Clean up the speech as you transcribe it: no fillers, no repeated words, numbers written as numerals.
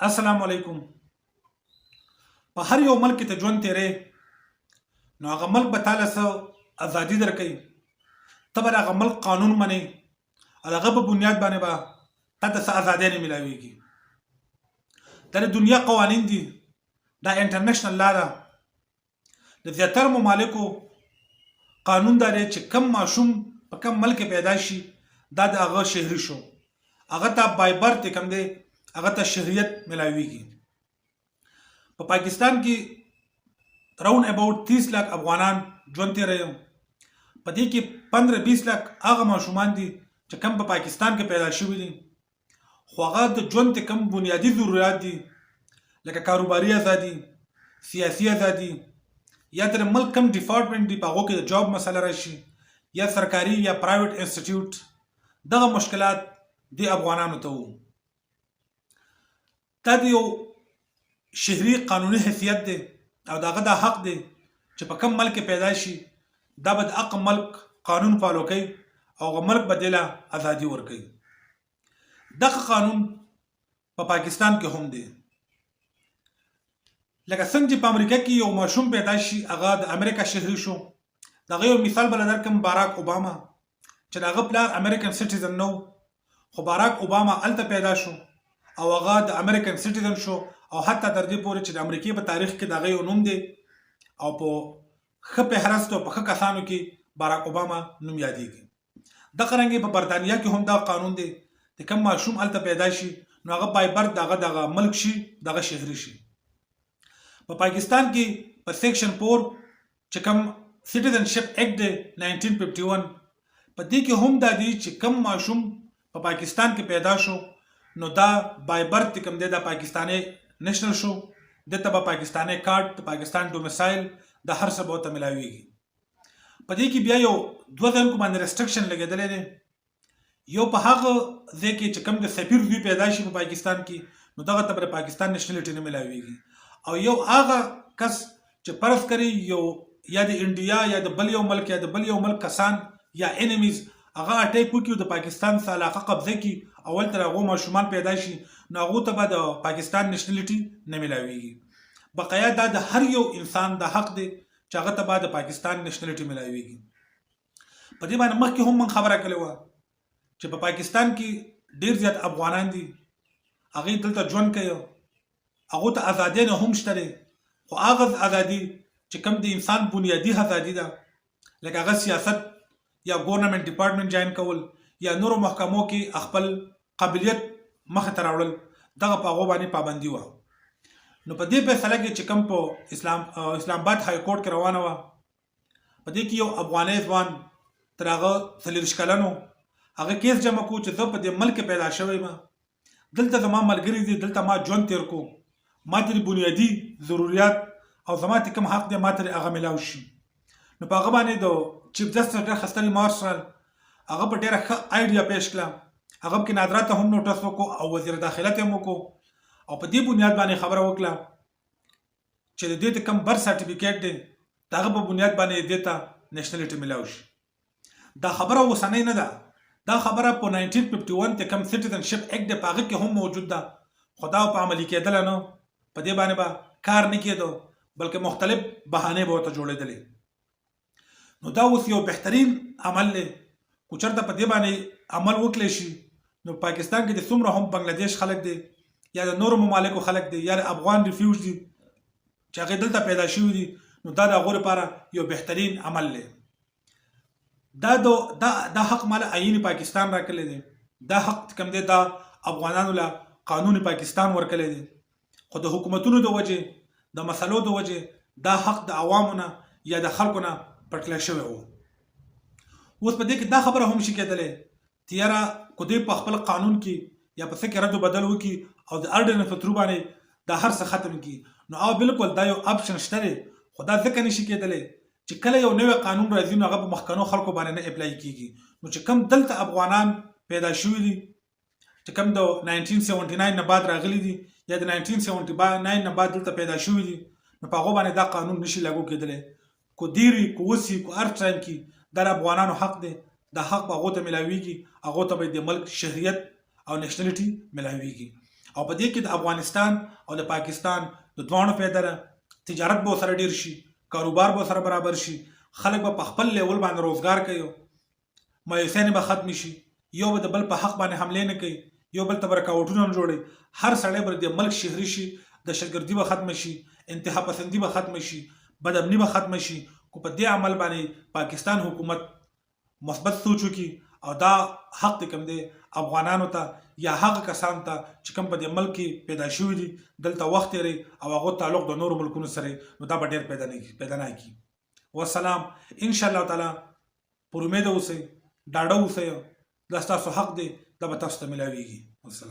السلام علیکم. په هر یو ملک کې ته ژوند تیرې نو هغه ملک به تعالی څه ازادي درکوي. ته به د هغه ملک قانون منې او د هغه په بنیاد باندې به تا ته څه ازادي نه میلاویږي. دا د دنیا قوانین دي، دا انټرنیشنل لا ده. د زیاتره ممالکو قانون دا دی چې کم ماشوم په کم ملک کې پیدا شي دا د هغه شهري شو، هغه ته بای برت کم دی، هغه ته شهریت میلاویږي. په پاکستان کې راوند اباوټ 30 لک افغانان ژوند تیروي. په دې کې 15-20 لک هغه ماشومان دي چې کم په پاکستان کې پیدا شوي دي، خو هغه د ژوند ته کم بنیادي ضرورت دي لکه کاروباري ازادي، سیاسي ازادي، یا در ملک کم ډیپارټمنټ دی په هغو کې د جاب مسله راشي، یا سرکاري یا پرایویټ انسټیټیوټ. دغه مشکلات د افغانانو ته وو. دا د یو شهري قانوني حیثیت دی او دغه دا حق دی چې په کم ملک پیدا شي دا به د هغه ملک قانون فالو کوي او هغه ملک به دله ازادي ورکوي. دغه قانون په پاکستان کې هم دی. لکه څنګه چې په امریکا کې یو ماشوم پیدا شي هغه د امریکا شهري شو. دغه یو مثال بل درکم، باراک اوباما چې دغه پلار امریکن سټیزن نو، خو باراک اوباما الته پیدا شو او هغه د امریکن سټیزن شو او حتی تر دې پورې چې د امریکای په تاریخ کې دغه یو نوم دی او په ښه فهرست او په ښه کسانو کې باراک اوباما نوم یادېږي. دغه رنګې په برطانیه کې هم دا قانون دی چې کوم ماشوم الته پیدا شي نو هغه بای برت دغه ملک شي، دغه شهري شي. په پاکستان کې په سیکشن 4 چې کوم سټیزنشپ اکټ دی 1951 په دې کې هم دا دی چې کوم ماشوم په پاکستان کې پیدا شو نو دا بای برت کوم دی د پاکستاني نېشنل شو، دته به پاکستاني کارت، د پاکستان ډومیسایل، د هر څه به ورته میلاویږي. په دې کې بیا یو دوه ځل کوم ریسټریکشن لګېدلی دی. یو په هغه ځای کې چې کوم د سفیر زوی پیدا شي په پاکستان کې نو دغه ته د پاکستان نېشنلټي نه میلاویږي. او یو هغه کس چې فرض کړي یو یا د انډیا یا د بل یو ملک یا د بل یو ملک کسان یا انیمیز هغه اټیک وکړي د پاکستان څخه علاقه قبضه کړي اول تر هغه ماشومان پیدا شي نو هغه ته به د پاکستان نېشنلټي نه میلاویږي. بقایا دا د هر یو انسان د حق دی چې هغه ته به د پاکستان نېشنلټي میلاویږي. په دې باندې مخکې هم من خبره کړې وه چې په پاکستان کې ډیر زیات افغانان دي، هغوی دلته ژوند کوي، هغو ته ازادي نه هم شته دی، خو هغه ازادي چې کوم د انسان بنیادي ازادي ده لکه هغه سیاست یا ګورنمنت ډپارټمنټ جاین کول یا نورو محکمو کې خپل قابلیت مخې ته راوړل، دغه په هغو باندې پابندي وه. نو په دې فیصله کې چې کوم په اسلام آباد های کورټ کې روانه وه، په دې کې یو افغاني ځوان تر هغه 40 کلن و، هغه کیس جمع کو چې زه په دې ملک پیدا شوی یم، دلته زما ملګري دي، دلته ما ژوند تیر کو، ما ته بنیادي ضرورت او زما ته کوم حق دی ما ته هغه میلاو شي. نو په هغه باندې د چیف جسټس ډاکټر خستاني مارشال هغه په ډیره ښه آیډیا پیش کړه، هغه کې نادرا ته هم نوټس وکړو او وزیر داخله ته هم وکړو او په دې بنیاد باندې خبره وکړه چې د دې ته کوم برث سرټیفیکیټ دی دغه په بنیاد باندې دې ته نېشنلټي میلاو شي. دا خبره اوسنۍ نه ده، دا خبره په 1951 ته کوم سټیزنشپ اکټ دی په هغه کې هم موجود ده، خو دا په عملي کېدل نه، په دې باندې به کار نه کېدو بلکې مختلف بهانې به ورته جوړېدلې. نو دا اوس یو بهترین عمل دی، کو چېرته په دې باندې عمل وکړلی شي نو پاکستان کې د څومره هم بنګلادیش خلک دی یا د نورو ممالکو خلک دی یا د افغان ریفیوج دي چې هغې دلته پیدا شوي دي نو دا د هغو لپاره یو بهترین عمل دی. دا حق مال آئین پاکستان راکړلی دی، دا حق کوم دی دا افغانانو له قانون پاکستان ورکړلی دی، خو د حکومتونو د وجې د مسلو د وجې دا حق د عوامو نه یا د خلکو نه پټکلی شوی و. اوس په دې کې دا خبره هم شي کېدلی چې یاره کو دوی په خپل قانون کې یا په څه کې رد و بدل وکړي او د اردنس په ترو باندې دا هر څه ختم کړي نو او بالکل دا یو اپشن شته دی، خو دا ځکه نشي کېدلی چې کله یو نوی قانون راځي نو هغه په مخکنو خلکو باندې نه اپلای کېږي. نو چې کم دلته افغانان پیدا شوي دي چې کم د 1979 نه بعد راغلي دي یا د 1979 نه بعد دلته پیدا شوي دي نو په هغو باندې دا قانون نشي لاګو کېدلی. کو دیري کو وسي کو هر ټایم کې دا افغانانو حق دی، دا حق به هغو ته میلاویږي، هغو ته به د ملک شهریت او نېشنلټي میلاویږي. او په دې کې د افغانستان او د پاکستان د دواړو فایده ده. تجارت به سره ډیر شي، کاروبار به سره برابر شي، خلک به په خپل لیول باندې روزګار کوي، مایوسیانې به ختم شي، یو به د بل په حق باندې حملې نه کوي، یو بل ته رکاوټونه نه جوړي. هر سړی به د ملک شهري شي، د شرګردي به ختم شي، انتها پسندي به ختم شي، بدامني به ختم شي. کو په دې عمل باندې پاکستان حکومت مثبت سوچ وکړي او دا حق کوم دی افغانانو ته یا هغه کسان ته چې کوم په دې ملک کې پیدا شوي دي دلته وخت لري او هغه تعلق د نورو ملکونو سره، نو دا به ډیر پیدا نه کی. والسلام ان شاء الله تعالی. پر امید اوسئ، ډاډه اوسئ، دا ستاسو حق دی، دا به تاسو ته ملاویږي. والسلام.